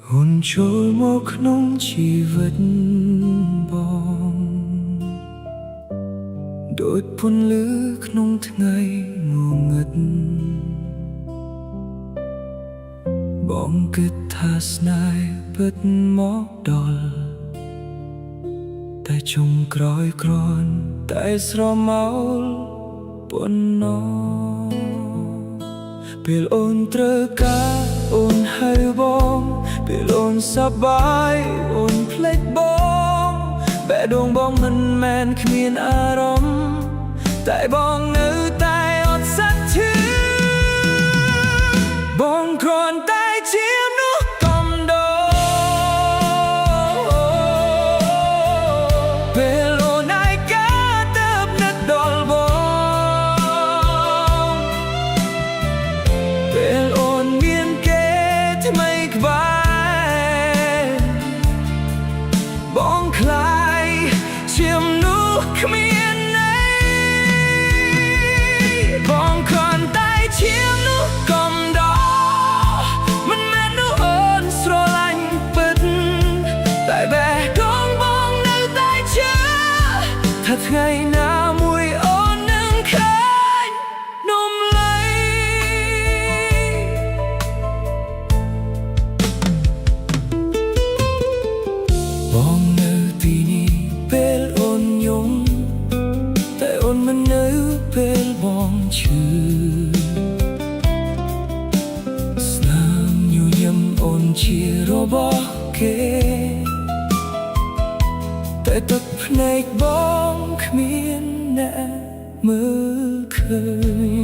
ហ៊ុនចូលមកក្នុងជីវិតបងដូចពន្លឺក្នុងថ្ងៃងងឹតបងគិតថាស្នេហ៍ពិតមកដល់តែចុងក្រោយគ្រាន់តែស្រមោលប៉ុណ្ណោះពេលអូនត្រូវការអូនហៅបងពេលអូនសប្បាយអូនភ្លេចបងបេះដូងបងមិនមែនគ្មានអារម្មណ៍តែបងនៅតែអត់សត្វឈឺបងគ្រាន់តែជាមនុស្សកំដោពេលអូនឯកាទៅនឹកដល់បងពេលអូនមានគេថ្មីក្បែរបងคล้ายជាមនុស្សគ្មានន័យបងគ្រាន់តែជាមនុស្សកំដោមិនមែននោះអូនស្រឡាញ់ពិតតែបេះដូងបងនៅតែជឿថាថ្ងៃណាមួយអូននឹងឃើញនំលៃបងនៅទីនេះពេលអូនយំតែអូនមិននៅពេលបងឈឺស្នាមញញឹមអូនជារបស់គេតែទឹកភ្នែកបងគ្មានអ្នកមើលឃើញ